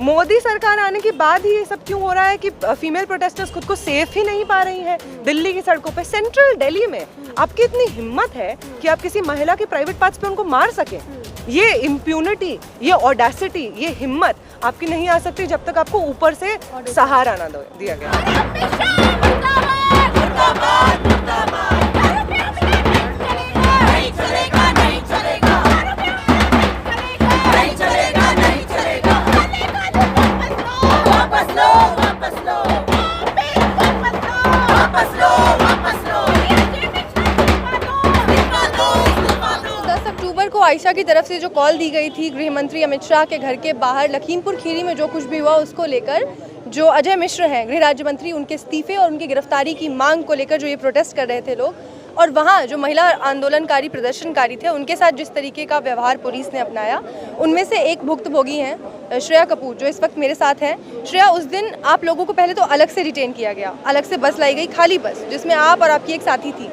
मोदी सरकार आने के बाद ही ये सब क्यों हो रहा है कि फीमेल प्रोटेस्टर्स खुद को सेफ ही नहीं पा रही हैं दिल्ली की सड़कों पे। सेंट्रल दिल्ली में आपकी इतनी हिम्मत है कि आप किसी महिला के प्राइवेट पार्ट्स पे उनको मार सके। ये इम्प्यूनिटी, ये ऑडेसिटी, ये हिम्मत आपकी नहीं आ सकती जब तक आपको ऊपर से सहारा ना दिया गया। आयशा की तरफ से जो कॉल दी गई थी गृह मंत्री अमित शाह के घर के बाहर लखीमपुर खीरी में जो कुछ भी हुआ उसको लेकर, जो अजय मिश्र हैं गृह राज्य मंत्री, उनके इस्तीफे और उनकी गिरफ्तारी की मांग को लेकर जो ये प्रोटेस्ट कर रहे थे लोग, और वहाँ जो महिला आंदोलनकारी प्रदर्शनकारी थे उनके साथ जिस तरीके का व्यवहार पुलिस ने अपनाया, उनमें से एक भुक्तभोगी हैं श्रेया कपूर जो इस वक्त मेरे साथ हैं। श्रेया, उस दिन आप लोगों को पहले तो अलग से डिटेन किया गया, अलग से बस लाई गई, खाली बस, जिसमें आप और आपकी एक साथी थी।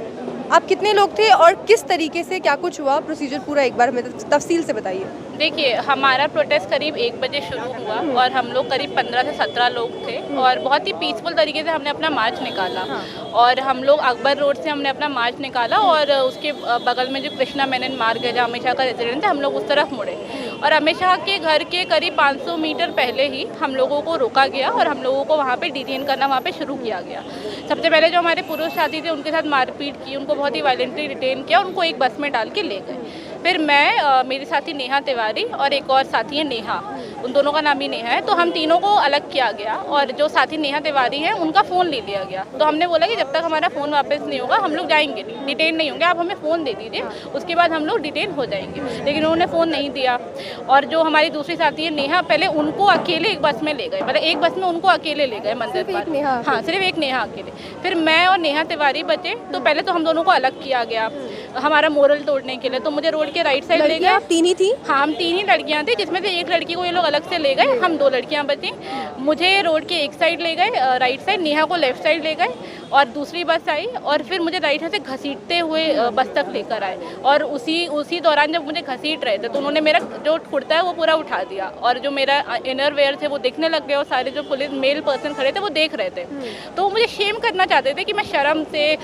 आप कितने लोग थे और किस तरीके से क्या कुछ हुआ, प्रोसीजर पूरा एक बार हमें तफसील से बताइए। देखिए, हमारा प्रोटेस्ट करीब 1 बजे शुरू हुआ और हम लोग करीब 15 से 17 लोग थे और बहुत ही पीसफुल तरीके से हमने अपना मार्च निकाला। और हम लोग अकबर रोड से हमने अपना मार्च निकाला और उसके बगल में जो कृष्णा मेनन मार्ग है जहाँ अमित शाह का रेजिडेंट है, हम लोग उस तरफ मुड़े और अमित शाह के घर के करीब 500 मीटर पहले ही हम लोगों को रोका गया और हम लोगों को वहाँ पे डिटेन करना वहाँ पे शुरू किया गया। सबसे पहले जो हमारे पुरुष साथी थे उनके साथ मारपीट की, उनको बहुत ही वायलेंटली डिटेन किया, उनको एक बस में डाल के ले गए। फिर मैं, मेरी साथी नेहा तिवारी और एक और साथी है नेहा, उन दोनों का नाम ही नेहा है, तो हम तीनों को अलग किया गया और जो साथी नेहा तिवारी है उनका फ़ोन ले लिया गया। तो हमने बोला कि जब तक हमारा फ़ोन वापस नहीं होगा हम लोग जाएंगे नहीं, डिटेन नहीं होंगे, आप हमें फ़ोन दे दीजिए, उसके बाद हम लोग डिटेन हो जाएंगे। लेकिन उन्होंने फ़ोन नहीं दिया और जो हमारी दूसरी साथी है नेहा, पहले उनको अकेले एक बस में ले गए, मतलब एक बस में उनको अकेले ले गए मंदिर पर। हाँ, सिर्फ एक नेहा अकेले। फिर मैं और नेहा तिवारी बचे, तो पहले तो हम दोनों को अलग किया गया हमारा मोरल तोड़ने के लिए। तो मुझे रोड के राइट साइड ले गए। तीन ही थी? हाँ, हम 3 ही लड़कियां थी, जिसमें से एक लड़की को ये लोग अलग से ले गए, हम 2 लड़कियां बची। मुझे रोड के एक साइड ले गए, राइट साइड, नेहा को लेफ्ट साइड ले गए और दूसरी बस आई और फिर मुझे राइट साइड से घसीटते हुए बस तक लेकर आए। और उसी दौरान जब मुझे घसीट रहे थे तो उन्होंने मेरा जो कुर्ता है वो पूरा उठा दिया और जो मेरा इनर वेयर थे वो दिखने लग गए और सारे जो पुलिस मेल पर्सन खड़े थे वो देख रहे थे। तो मुझे शेम करना चाहते थे कि मैं शर्म से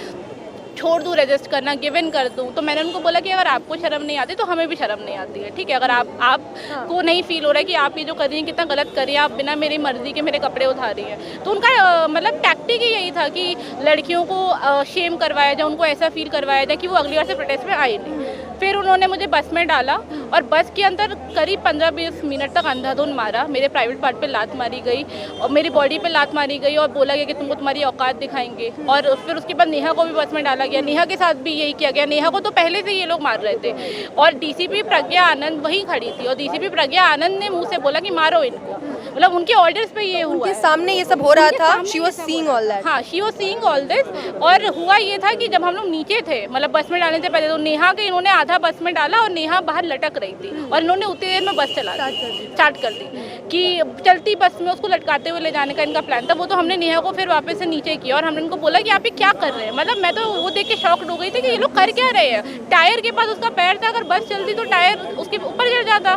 छोड़ दूँ रजिस्ट करना, गिव इन कर दूँ। तो मैंने उनको बोला कि अगर आपको शर्म नहीं आती तो हमें भी शर्म नहीं आती है, ठीक है। अगर आपको नहीं फील हो रहा है कि आप ये जो कर रही हैं कितना गलत कर रही हैं, आप बिना मेरी मर्जी के मेरे कपड़े उठा रही हैं। तो उनका मतलब टैक्टिक ही यही था कि लड़कियों को शेम करवाया जाए, उनको ऐसा फील करवाया जाए कि वो अगली बार से प्रोटेस्ट में आए नहीं। फिर उन्होंने मुझे बस में डाला और बस के अंदर करीब 15-20 मिनट तक अंधाधुंध मारा। मेरे प्राइवेट पार्ट पे लात मारी गई और मेरी बॉडी पे लात मारी गई और बोला गया कि तुमको तुम्हारी औकात दिखाएंगे। और फिर उसके बाद नेहा को भी बस में डाला गया, नेहा के साथ भी यही किया गया। नेहा को तो पहले से ये लोग मार रहे थे और डीसीपी प्रज्ञा आनंद वहीं खड़ी थी और डीसीपी प्रज्ञा आनंद ने मुँह से बोला कि मारो इनको, मतलब उनके ऑर्डर्स पे ये हुआ। उनके सामने ये सब हो रहा था, she was seeing all that. हाँ, she was seeing all this. और हुआ ये था कि जब हम लोग नीचे थे, मतलब बस में डालने से पहले, तो नेहा के इन्होंने आधा बस में डाला और नेहा बाहर लटक रही थी और इन्होंने उतनी देर में बस चला स्टार्ट कर दी कि चलती बस में उसको लटकाते हुए ले जाने का इनका प्लान था। वो तो हमने नेहा को फिर वापस से नीचे किया और हमने इनको बोला कि आप ये क्या कर रहे हैं। मतलब मैं तो वो देख के शॉक्ड हो गई थी कि ये लोग कर क्या रहे हैं। टायर के पास उसका पैर था, अगर बस चलती तो टायर उसके ऊपर गिर जाता।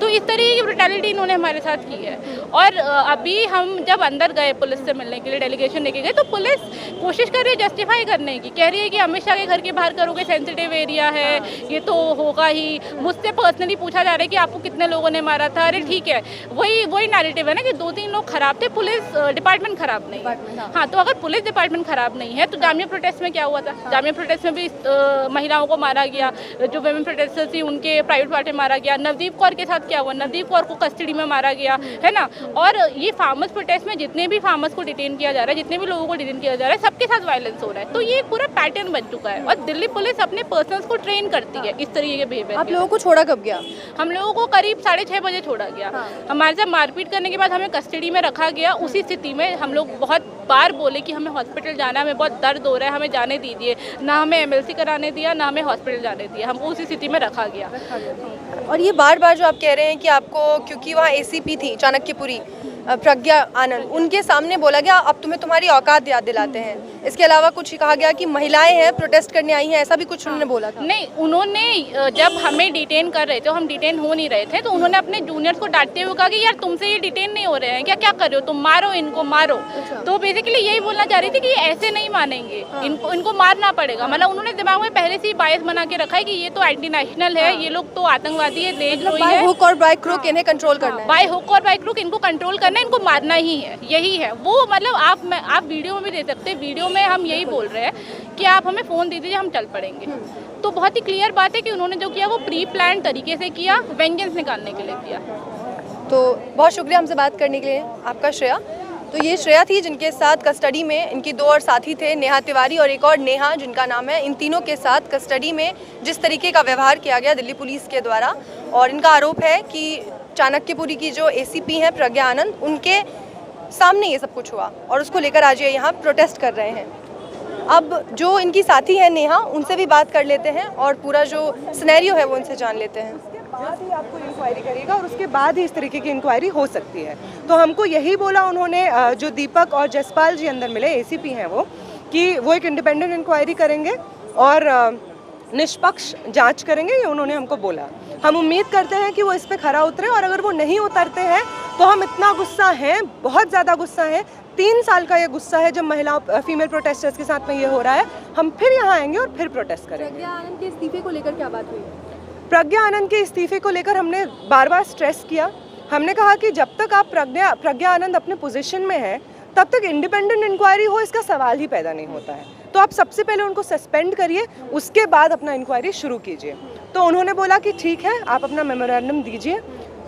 तो इस तरीके की ब्रुटैलिटी इन्होंने हमारे साथ की है। और अभी हम जब अंदर गए पुलिस से मिलने के लिए, डेलीगेशन लेके गए, तो पुलिस कोशिश कर रही है जस्टिफाई करने की, कह रही है कि अमित शाह के घर के बाहर करोगे, सेंसिटिव एरिया है, ये तो होगा ही। मुझसे पर्सनली पूछा जा रहा है कि आपको कितने लोगों ने मारा था। अरे ठीक है, वही नैरेटिव है ना कि 2-3 लोग खराब थे, पुलिस डिपार्टमेंट खराब नहीं है। हाँ, तो अगर पुलिस डिपार्टमेंट खराब नहीं है तो जामिया प्रोटेस्ट में क्या हुआ था? जामिया प्रोटेस्ट में भी महिलाओं को मारा गया, जो वेमेन प्रोटेस्टर थी उनके प्राइवेट पार्ट में मारा गया। नवदीप कौर के साथ क्या हुआ? नवदीप कौर को कस्टडी में मारा गया, है ना। और ये फार्मर्स प्रोटेस्ट में जितने भी फार्मर्स को डिटेन किया जा रहा है, जितने भी लोगों को डिटेन किया जा रहा है, सबके साथ वायलेंस हो रहा है। तो ये पूरा पैटर्न बन चुका है और दिल्ली पुलिस अपने पर्सनल्स को ट्रेन करती है इस तरीके के बिहेवियर। आप लोगों को छोड़ा कब गया? हम लोगों को करीब 6:30 बजे छोड़ा गया। हमारे साथ मारपीट करने के बाद हमें कस्टडी में रखा गया। उसी स्थिति में हम लोग बहुत बार बोले कि हमें हॉस्पिटल जाना है, हमें बहुत दर्द हो रहा है, हमें जाने दीजिए। ना हमें एमएलसी कराने दिया, ना हमें हॉस्पिटल जाने दिया, हमको उसी स्थिति में रखा गया। और ये बार बार जो आप कह रहे हैं कि आपको, क्योंकि वहाँ एसीपी थी, चाणक्य चाणक्यपुरी प्रज्ञा आनंद, उनके सामने बोला गया अब तुम्हें तुम्हारी औकात याद दिलाते हैं। इसके अलावा कुछ कहा गया कि महिलाएं हैं प्रोटेस्ट करने आई हैं, ऐसा भी कुछ उन्होंने बोला था। नहीं, उन्होंने जब हमें डिटेन कर रहे थे, हम डिटेन हो नहीं रहे थे, तो उन्होंने अपने जूनियर्स को डांटते हुए कहा कि यार तुमसे ये डिटेन नहीं हो रहे हैं क्या, क्या कर रहे हो तुम, मारो इनको मारो। तो बेसिकली यही बोलना चाह रही थी कि ऐसे नहीं मानेंगे, इनको मारना पड़ेगा। मतलब उन्होंने दिमाग में पहले से ही बायस बना के रखा है कि ये तो एंटी नेशनल है, ये लोग तो आतंकवादी है, देशद्रोही है। हुक और बाय क्रूक इन्हें कंट्रोल करना है, बाय हुक और बाय क्रूक इनको कंट्रोल करना है, इनको मारना ही है, यही है वो। मतलब आप वीडियो में भी दे सकते हैं, वीडियो में हम यही बोल रहे हैं कि आप हमें फ़ोन दे दीजिए, हम चल पड़ेंगे। तो बहुत ही क्लियर बात है कि उन्होंने जो किया वो प्री प्लान तरीके से किया, वेंजेंस निकालने के लिए किया। तो बहुत शुक्रिया हमसे बात करने के लिए आपका श्रेया। तो ये श्रेया थी जिनके साथ कस्टडी में इनकी दो और साथी थे, नेहा तिवारी और एक और नेहा जिनका नाम है। इन तीनों के साथ कस्टडी में जिस तरीके का व्यवहार किया गया दिल्ली पुलिस के द्वारा, और इनका आरोप है कि चाणक्यपुरी की जो एसीपी हैं प्रज्ञा आनंद, उनके सामने ये सब कुछ हुआ और उसको लेकर आज ये यहाँ प्रोटेस्ट कर रहे हैं। अब जो इनकी साथी है नेहा, उनसे भी बात कर लेते हैं और पूरा जो सिनेरियो है वो उनसे जान लेते हैं। बाद ही आपको इंक्वायरी करेगा और उसके बाद ही इस तरीके की इंक्वायरी हो सकती है। तो हमको यही बोला उन्होंने, जो दीपक और जसपाल जी अंदर मिले, एसीपी हैं वो, कि वो एक इंडिपेंडेंट इंक्वायरी करेंगे और निष्पक्ष जांच करेंगे, ये उन्होंने हमको बोला। हम उम्मीद करते हैं कि वो इस पे खरा उतरे, और अगर वो नहीं उतरते हैं तो हम इतना गुस्सा हैं, बहुत ज़्यादा गुस्सा है, 3 साल का ये गुस्सा है जब महिला फीमेल प्रोटेस्टर्स के साथ में ये हो रहा है, हम फिर यहाँ आएंगे और फिर प्रोटेस्ट करेंगे। प्रज्ञा आनंद के इस्तीफे को लेकर क्या बात हुई? प्रज्ञा आनंद के इस्तीफे को लेकर हमने बार बार स्ट्रेस किया। हमने कहा कि जब तक आप प्रज्ञा आनंद अपने पोजीशन में है तब तक इंडिपेंडेंट इंक्वायरी हो इसका सवाल ही पैदा नहीं होता है। तो आप सबसे पहले उनको सस्पेंड करिए, उसके बाद अपना इंक्वायरी शुरू कीजिए। तो उन्होंने बोला कि ठीक है, आप अपना मेमोरेंडम दीजिए,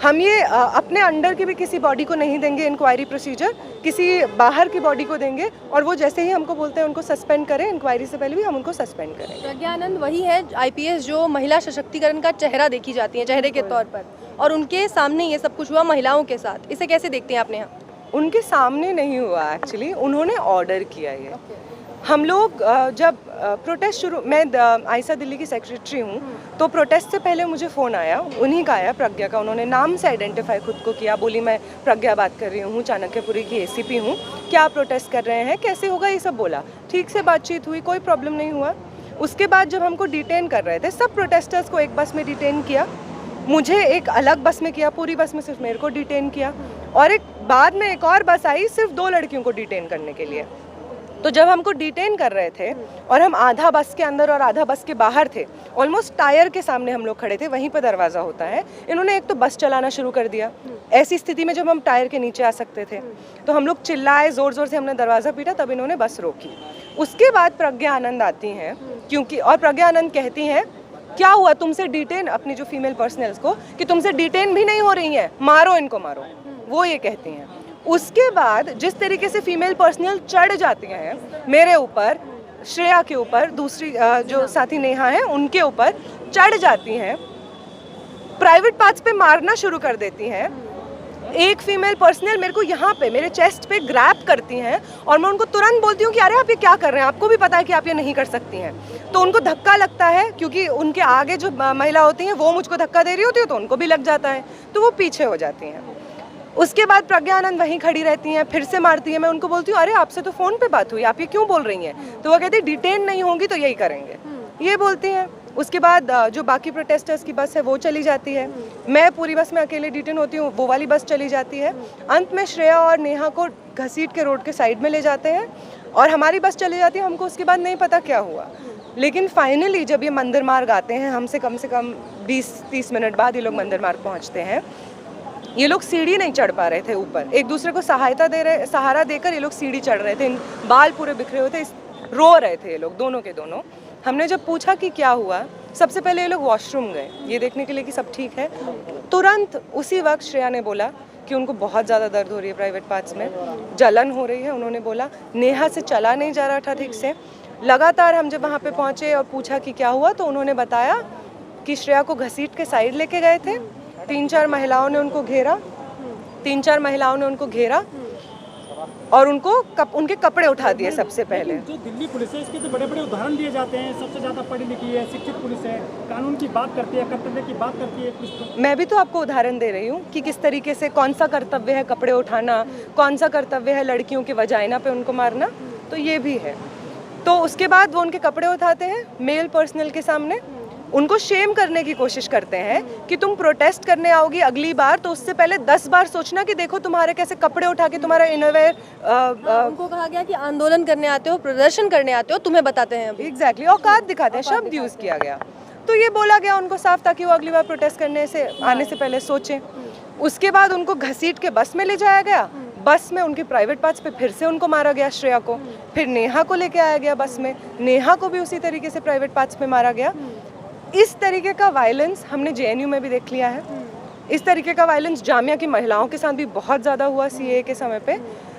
हम ये अपने अंडर की भी किसी बॉडी को नहीं देंगे इंक्वायरी प्रोसीजर, किसी बाहर की बॉडी को देंगे, और वो जैसे ही हमको बोलते हैं उनको सस्पेंड करें, इंक्वायरी से पहले भी हम उनको सस्पेंड करेंगे। प्रज्ञा आनंद वही है आईपीएस जो महिला सशक्तिकरण का चेहरा देखी जाती है, चेहरे के तौर पर, और उनके सामने ये सब कुछ हुआ महिलाओं के साथ, इसे कैसे देखते हैं आपने? यहाँ उनके सामने नहीं हुआ, एक्चुअली उन्होंने ऑर्डर किया ये। हम लोग जब प्रोटेस्ट शुरू, मैं आयशा दिल्ली की सेक्रेटरी हूँ, तो प्रोटेस्ट से पहले मुझे फ़ोन आया, उन्हीं का आया, प्रज्ञा का। उन्होंने नाम से आइडेंटिफाई खुद को किया, बोली मैं प्रज्ञा बात कर रही हूँ, चाणक्यपुरी की एसीपी हूँ, क्या प्रोटेस्ट कर रहे हैं, कैसे होगा, ये सब बोला। ठीक से बातचीत हुई, कोई प्रॉब्लम नहीं हुआ। उसके बाद जब हमको डिटेन कर रहे थे, सब प्रोटेस्टर्स को एक बस में डिटेन किया, मुझे एक अलग बस में किया, पूरी बस में सिर्फ मेरे को डिटेन किया, और एक बाद में एक और बस आई सिर्फ 2 लड़कियों को डिटेन करने के लिए। तो जब हमको डिटेन कर रहे थे और हम आधा बस के अंदर और आधा बस के बाहर थे, ऑलमोस्ट टायर के सामने हम लोग खड़े थे, वहीं पर दरवाज़ा होता है, इन्होंने एक तो बस चलाना शुरू कर दिया। ऐसी स्थिति में जब हम टायर के नीचे आ सकते थे, तो हम लोग चिल्लाए, ज़ोर ज़ोर से हमने दरवाज़ा पीटा, तब इन्होंने बस रोकी। उसके बाद प्रज्ञा आनंद आती हैं, क्योंकि और प्रज्ञा आनंद कहती हैं क्या हुआ तुमसे डिटेन, अपनी जो फीमेल पर्सनल्स को, कि तुमसे डिटेन भी नहीं हो रही हैं, मारो इनको मारो, वो ये कहती हैं। उसके बाद जिस तरीके से फीमेल पर्सनल चढ़ जाती हैं मेरे ऊपर, श्रेया के ऊपर, दूसरी जो साथी नेहा है उनके ऊपर चढ़ जाती हैं, प्राइवेट पार्ट्स पे मारना शुरू कर देती हैं। एक फीमेल पर्सनल मेरे को यहाँ पे मेरे चेस्ट पे ग्रैब करती हैं, और मैं उनको तुरंत बोलती हूँ कि अरे आप ये क्या कर रहे हैं, आपको भी पता है कि आप ये नहीं कर सकती हैं। तो उनको धक्का लगता है, क्योंकि उनके आगे जो महिला होती हैं वो मुझको धक्का दे रही होती है, तो उनको भी लग जाता है, तो वो पीछे हो जाती हैं। उसके बाद प्रज्ञा आनंद वहीं खड़ी रहती हैं, फिर से मारती हैं। मैं उनको बोलती हूँ अरे आपसे तो फ़ोन पे बात हुई, आप ये क्यों बोल रही हैं? तो वो कहती है डिटेन नहीं होंगी तो यही करेंगे, ये बोलती हैं। उसके बाद जो बाकी प्रोटेस्टर्स की बस है वो चली जाती है, मैं पूरी बस में अकेले डिटेन होती हूँ, वो वाली बस चली जाती है। अंत में श्रेया और नेहा को घसीट के रोड के साइड में ले जाते हैं और हमारी बस चली जाती है। हमको उसके बाद नहीं पता क्या हुआ, लेकिन फाइनली जब ये मंदिर मार्ग आते हैं, हमसे कम 20-30 मिनट बाद ये लोग मंदिर मार्ग पहुँचते हैं। ये लोग सीढ़ी नहीं चढ़ पा रहे थे ऊपर, एक दूसरे को सहारा देकर ये लोग सीढ़ी चढ़ रहे थे, बाल पूरे बिखरे हुए थे, रो रहे थे ये लोग, दोनों के दोनों। हमने जब पूछा कि क्या हुआ, सबसे पहले ये लोग वॉशरूम गए ये देखने के लिए कि सब ठीक है। तुरंत उसी वक्त श्रेया ने बोला कि उनको बहुत ज़्यादा दर्द हो रही है, प्राइवेट पार्ट्स में जलन हो रही है। उन्होंने बोला नेहा से चला नहीं जा रहा था ठीक से। लगातार हम जब वहाँ पे पहुँचे और पूछा कि क्या हुआ, तो उन्होंने बताया कि श्रेया को घसीट के साइड लेके गए थे, 3-4 महिलाओं ने उनको घेरा, और उनके कपड़े उठा दिए सबसे पहले। लेकिन जो दिल्ली पुलिस है इसके तो बड़े बड़े उदाहरण दिए जाते हैं, सबसे ज़्यादा पढ़ी लिखी है, शिक्षित पुलिस है, कानून की बात करती है, कर्तव्य की बात करती है पुलिस तो। मैं भी तो आपको उदाहरण दे रही हूँ कि किस तरीके से कौन सा कर्तव्य है कपड़े उठाना, कौन सा कर्तव्य है लड़कियों के वजाइना पे उनको मारना, तो ये भी है। तो उसके बाद वो उनके कपड़े उठाते हैं मेल पर्सनल के सामने, उनको शेम करने की कोशिश करते हैं कि तुम प्रोटेस्ट करने आओगी अगली बार तो उससे पहले 10 बार सोचना कि देखो तुम्हारे कैसे कपड़े उठा के तुम्हारा इनरवेयर। उनको कहा गया कि आंदोलन करने आते हो, प्रदर्शन करने आते हो, तुम्हें बताते हैं अभी। एग्जैक्टली, औकात दिखाते हैं शब्द यूज़ किया गया। तो ये बोला गया उनको साफ ताकि वो अगली बार प्रोटेस्ट करने से आने से पहले सोचें। उसके बाद उनको घसीट के बस में ले जाया गया, बस में उनके प्राइवेट पार्ट्स पे फिर से उनको मारा गया श्रेया को, फिर नेहा को लेके आया गया बस में, नेहा को भी उसी तरीके से प्राइवेट पार्ट्स पे मारा गया। इस तरीके का वायलेंस हमने जेएनयू में भी देख लिया है, इस तरीके का वायलेंस जामिया की महिलाओं के साथ भी बहुत ज़्यादा हुआ सीए के समय पे।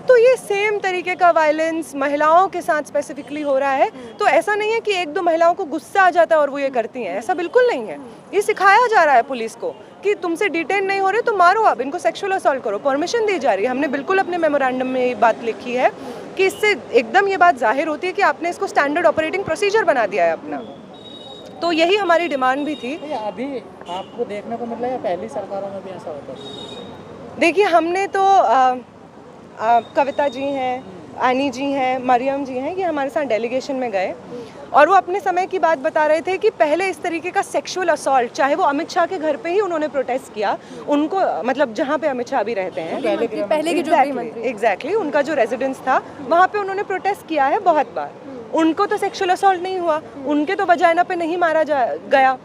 तो ये सेम तरीके का वायलेंस महिलाओं के साथ स्पेसिफिकली हो रहा है। तो ऐसा नहीं है कि एक दो महिलाओं को गुस्सा आ जाता है और वो ये करती हैं, ऐसा बिल्कुल नहीं है। ये सिखाया जा रहा है पुलिस को कि तुमसे डिटेन नहीं हो रहे तो मारो, आप इनको सेक्सुअल असॉल्ट करो, परमिशन दी जा रही है। हमने बिल्कुल अपने मेमोरेंडम में ये बात लिखी है कि इससे एकदम ये बात जाहिर होती है कि आपने इसको स्टैंडर्ड ऑपरेटिंग प्रोसीजर बना दिया है अपना। तो यही हमारी डिमांड भी थी। अभी आपको देखने को मिल रहा है, पहली सरकारों में भी ऐसा होता है? देखिए, हमने तो कविता जी हैं, एनी जी हैं, मरियम जी हैं, ये हमारे साथ डेलीगेशन में गए और वो अपने समय की बात बता रहे थे कि पहले इस तरीके का सेक्सुअल असॉल्ट, चाहे वो अमित शाह के घर पे ही उन्होंने प्रोटेस्ट किया, उनको मतलब जहाँ पे अमित शाह भी रहते हैं, पहले के जो एग्जैक्टली उनका जो रेजिडेंस था वहाँ पे उन्होंने प्रोटेस्ट किया है बहुत बार। उनको तो सेक्सुअल असॉल्ट नहीं हुआ, उनके तो वजाइना पे नहीं मारा गया।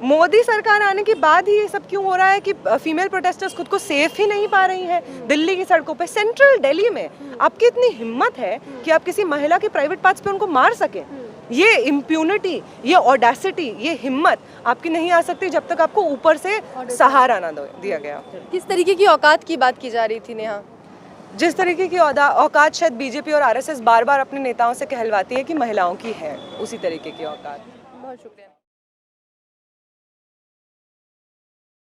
मोदी सरकार आने के बाद ही ये सब क्यों हो रहा है कि फीमेल प्रोटेस्टर्स खुद को सेफ ही नहीं पा रही हैं दिल्ली की सड़कों पे। सेंट्रल दिल्ली में आपकी इतनी हिम्मत है कि आप किसी महिला के प्राइवेट पार्ट्स पे उनको मार सकें। ये इम्प्यूनिटी, ये ऑडेसिटी, ये हिम्मत आपकी नहीं आ सकती जब तक आपको ऊपर से सहारा ना दिया गया। किस तरीके की औकात की बात की जा रही थी नेहा? जिस तरीके की औकात शायद बीजेपी और आरएसएस बार बार अपने नेताओं से कहलवाती है कि महिलाओं की है, उसी तरीके की औकात। बहुत शुक्रिया।